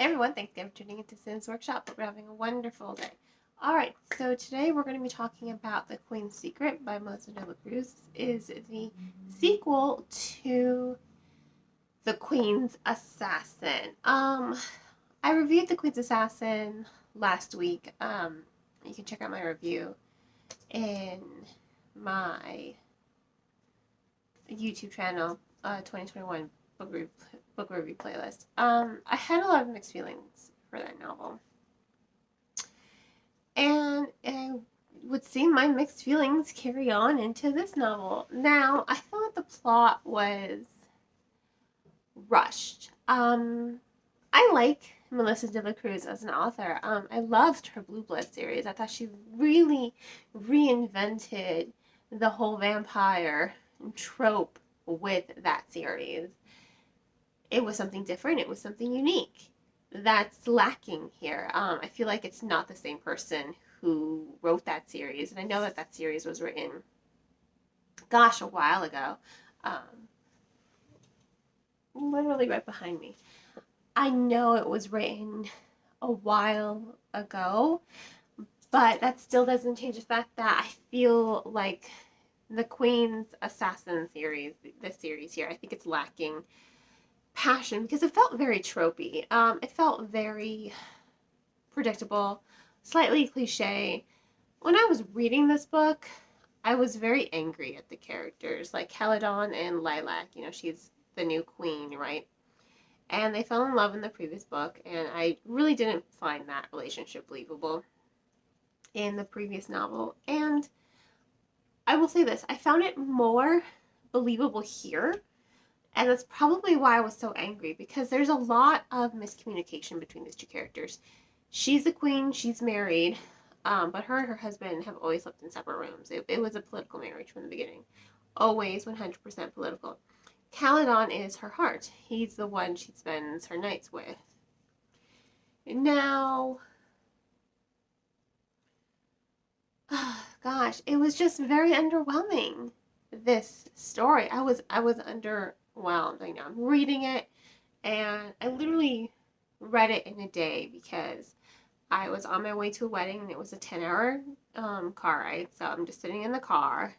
Hey everyone, thanks again for tuning into Sin's Workshop. Hope you're having a wonderful day. Alright, so today we're going to be talking about The Queen's Secret by Melissa de la Cruz. This is the sequel to The Queen's Assassin. I reviewed The Queen's Assassin last week. You can check out my review in my YouTube channel, 2021 book review playlist. I had a lot of mixed feelings for that novel. And it would seem my mixed feelings carry on into this novel. Now, I thought the plot was rushed. I like Melissa de la Cruz as an author. I loved her Blue Blood series. I thought she really reinvented the whole vampire trope with that series. It was something different. It was something unique. That's lacking here. I feel like it's not the same person who wrote that series. And I know that that series was written, gosh, a while ago. Literally right behind me. I know it was written a while ago, but that still doesn't change the fact that I feel like the Queen's Assassin series, this series here, I think it's lacking passion because it felt very tropey. It felt very predictable, slightly cliche. When I was reading this book, I was very angry at the characters, like Caledon and Lilac. You know, she's the new queen, right? And they fell in love in the previous book, and I really didn't find that relationship believable in the previous novel. And I will say this, I found it more believable here. And that's probably why I was so angry, because there's a lot of miscommunication between these two characters. She's a queen, she's married, but her and her husband have always lived in separate rooms. It was a political marriage from the beginning. Always 100% political. Caledon is her heart. He's the one she spends her nights with. Now, gosh, it was just very underwhelming, this story. I was underwhelmed. I know I'm reading it, and I literally read it in a day because I was on my way to a wedding and it was a 10-hour car ride. So I'm just sitting in the car.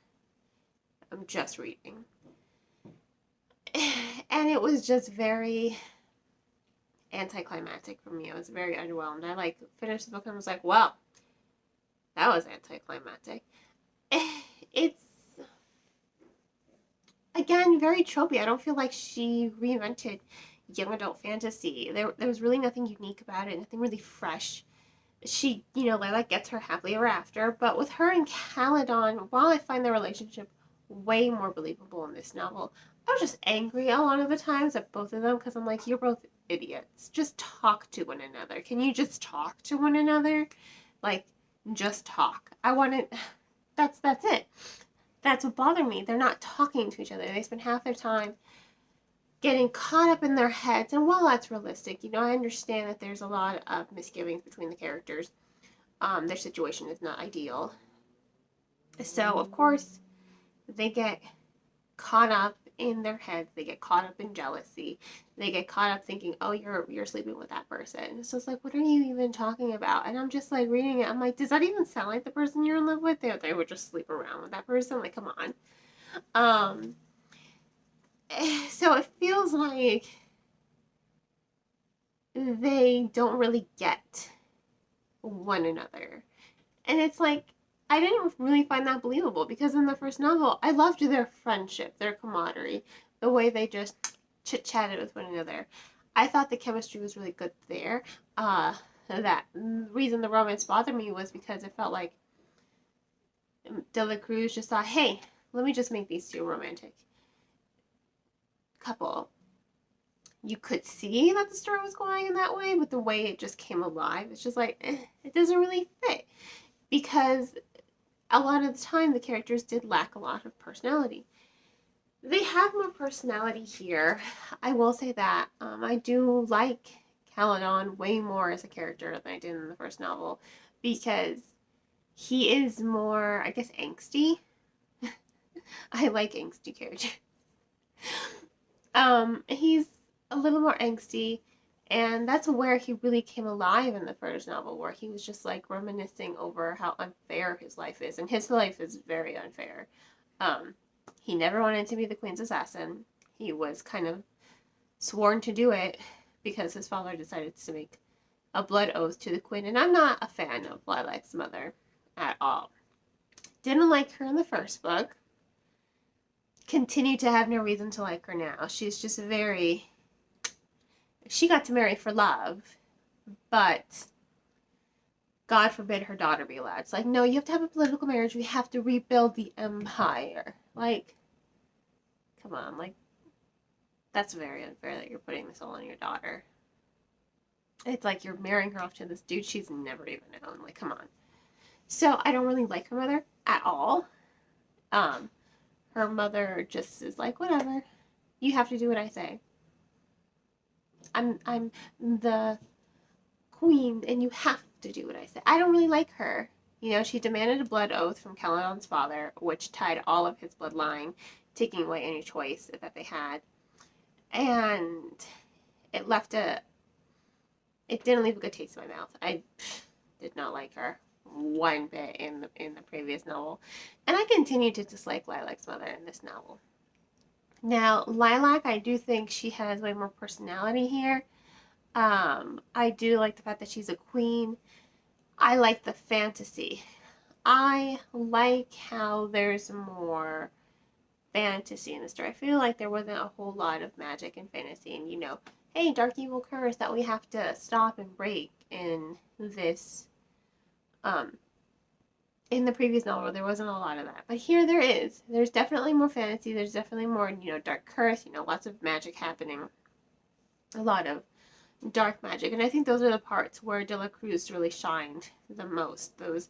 I'm just reading. And it was just very anticlimactic for me. I was very underwhelmed. I finished the book and was like, well, that was anticlimactic. It's, again, very tropey. I don't feel like she reinvented young adult fantasy. There was really nothing unique about it, nothing really fresh. She, Lilac gets her happily ever after, but with her and Caledon, while I find their relationship way more believable in this novel, I was just angry a lot of the times at both of them because I'm like, you're both idiots. Just talk to one another. Can you just talk to one another? Like, just talk. That's it. That's what bothered me. They're not talking to each other. They spend half their time getting caught up in their heads. And while that's realistic, I understand that there's a lot of misgivings between the characters. Their situation is not ideal. So, of course, they get caught up in their heads. They get caught up in jealousy. They get caught up thinking, oh, you're sleeping with that person. So it's like, what are you even talking about? And I'm just like reading it. I'm like, does that even sound like the person you're in love with? They would just sleep around with that person. Like, come on. So it feels like they don't really get one another. And it's like, I didn't really find that believable because in the first novel, I loved their friendship, their camaraderie, the way they just chit-chatted with one another. I thought the chemistry was really good there. That reason the romance bothered me was because it felt like de la Cruz just thought, hey, let me just make these two a romantic couple. You could see that the story was going in that way, but the way it just came alive, it's just like, it doesn't really fit. Because a lot of the time, the characters did lack a lot of personality. They have more personality here. I will say that. I do like Caledon way more as a character than I did in the first novel because he is more, I guess, angsty. I like angsty characters. He's a little more angsty And that's where he really came alive in the first novel, where he was just like reminiscing over how unfair his life is. And his life is very unfair. Um, he never wanted to be the Queen's assassin. He was kind of sworn to do it because his father decided to make a blood oath to the Queen. And I'm not a fan of Lilac's mother at all. Didn't like her in the first book. Continue to have no reason to like her now. She's just very... She got to marry for love, but God forbid her daughter be allowed. It's like, no, you have to have a political marriage. We have to rebuild the empire. Like, come on. Like, that's very unfair that you're putting this all on your daughter. It's like you're marrying her off to this dude she's never even known. Like, come on. So I don't really like her mother at all. Her mother just is like, whatever. You have to do what I say. I'm the queen and you have to do what I say. I don't really like her. You know, she demanded a blood oath from Caledon's father, which tied all of his bloodline, taking away any choice that they had. And it didn't leave a good taste in my mouth. I did not like her one bit in the previous novel. And I continue to dislike Lilac's mother in this novel. Now, Lilac, I do think she has way more personality here. I do like the fact that she's a queen. I like the fantasy. I like how there's more fantasy in the story. I feel like there wasn't a whole lot of magic and fantasy and, you know, hey, dark evil curse that we have to stop and break in this, in the previous novel. There wasn't a lot of that. But here there is. There's definitely more fantasy. There's definitely more, you know, dark curse, you know, lots of magic happening. A lot of dark magic. And I think those are the parts where De La Cruz really shined the most. Those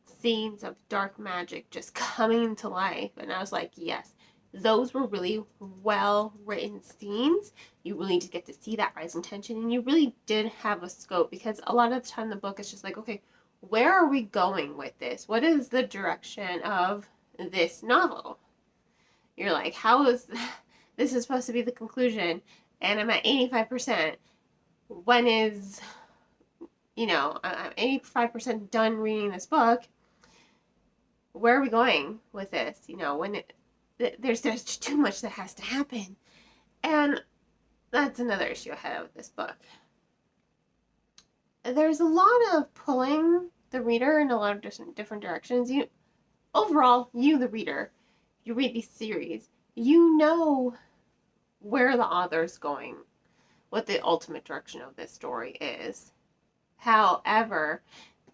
scenes of dark magic just coming to life. And I was like, yes, those were really well written scenes. You really did get to see that rising tension, and you really did have a scope, because a lot of the time the book is just like, okay, where are we going with this? What is the direction of this novel? You're like, how is this is supposed to be the conclusion, and I'm at 85%. When is, you know, I'm 85% done reading this book. Where are we going with this? You know, when there's just too much that has to happen. And that's another issue I had with this book. There's a lot of pulling the reader in a lot of different directions. Overall, you, the reader, you read these series, you know where the author's going, what the ultimate direction of this story is. However,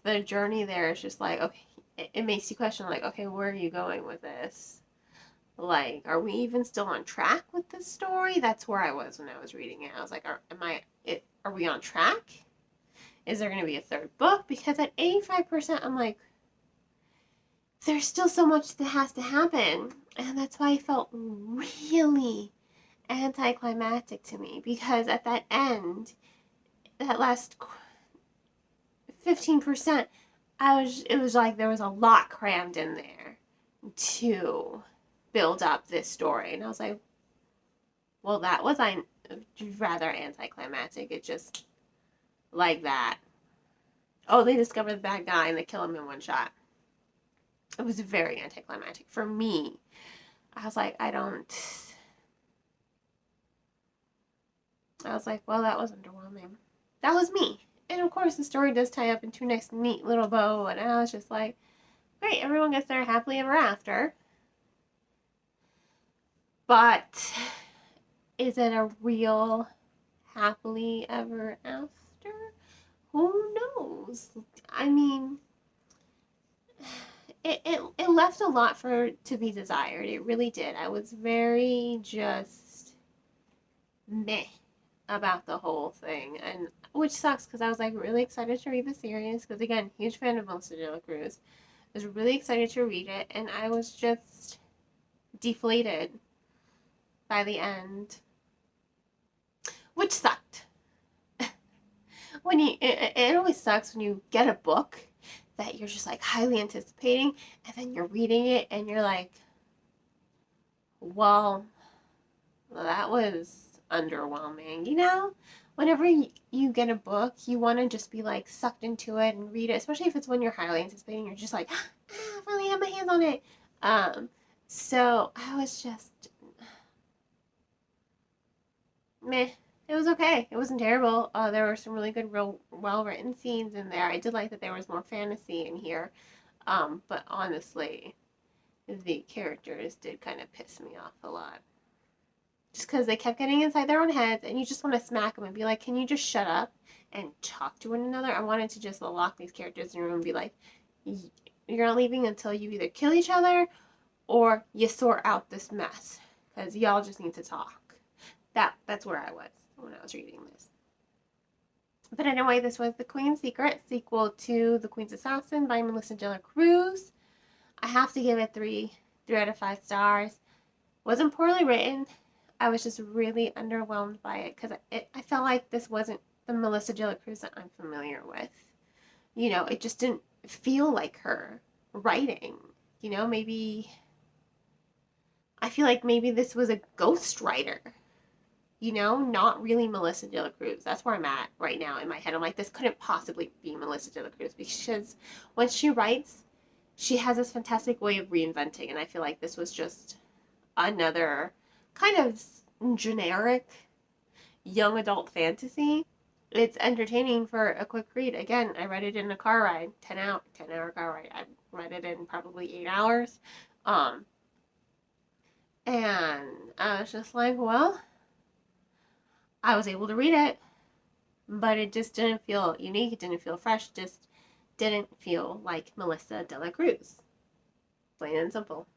the journey there is just like, okay, it makes you question, like, okay, where are you going with this? Like, are we even still on track with this story? That's where I was when I was reading it. I was like, are we on track? Is there going to be a third book? Because at 85%, I'm like, there's still so much that has to happen. And that's why it felt really anticlimactic to me. Because at that end, that last 15%, it was like there was a lot crammed in there to build up this story. And I was like, well, that was rather anticlimactic. It just, like that. Oh, they discover the bad guy and they kill him in one shot. It was very anticlimactic for me. I was like, well, that was underwhelming. That was me. And of course, the story does tie up into a nice, neat little bow. And I was just like, great, everyone gets there happily ever after. But is it a real happily ever after? Who knows? I mean, it left a lot to be desired. It really did. I was very just meh about the whole thing, and which sucks because I was like really excited to read the series, because again, huge fan of Melissa De La Cruz. I was really excited to read it, and I was just deflated by the end, which sucked. It always sucks when you get a book that you're just like highly anticipating, and then you're reading it and you're like, well, that was underwhelming, you know? whenever you get a book, you want to just be like sucked into it and read it, especially if it's one you're highly anticipating. You're just like, ah, I finally have my hands on it. Um, so I was just meh. It was okay. It wasn't terrible. There were some really good, real well written scenes in there. I did like that there was more fantasy in here. But honestly, the characters did kind of piss me off a lot. Just because they kept getting inside their own heads, and you just want to smack them and be like, can you just shut up and talk to one another? I wanted to just lock these characters in a room and be like, you're not leaving until you either kill each other or you sort out this mess. Because y'all just need to talk. That's where I was when I was reading this. But anyway, this was The Queen's Secret, sequel to The Queen's Assassin by Melissa Cruz. I have to give it 3 out of 5 stars. Wasn't poorly written. I was just really underwhelmed by it because I felt like this wasn't the Melissa Cruz that I'm familiar with. You know, it just didn't feel like her writing. You know, maybe I feel like maybe this was a ghostwriter. You know, not really Melissa Cruz. That's where I'm at right now in my head. I'm like, this couldn't possibly be Melissa Cruz because when she writes, she has this fantastic way of reinventing, and I feel like this was just another kind of generic young adult fantasy. It's entertaining for a quick read. Again, I read it in a car ride, 10-hour car ride. I read it in probably 8 hours. And I was just like, well, I was able to read it, but it just didn't feel unique. It didn't feel fresh. It just didn't feel like Melissa Cruz. Plain and simple.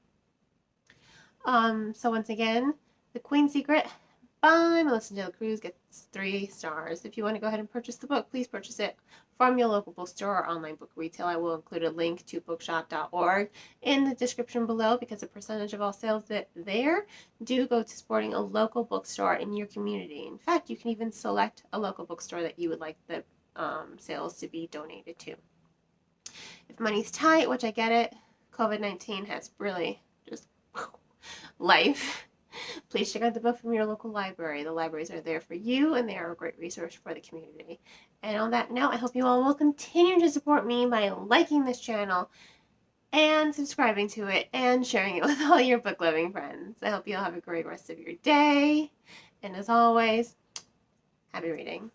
So once again, The Queen's Secret by Melissa Cruz gets 3 stars. If you want to go ahead and purchase the book, please purchase it from your local bookstore or online book retail. I will include a link to bookshop.org in the description below because a percentage of all sales that there do go to supporting a local bookstore in your community. In fact, you can even select a local bookstore that you would like the sales to be donated to. If money's tight, which I get it, COVID-19 has really just life. Please check out the book from your local library. The libraries are there for you, and they are a great resource for the community. And on that note, I hope you all will continue to support me by liking this channel and subscribing to it and sharing it with all your book-loving friends. I hope you all have a great rest of your day. And as always, happy reading.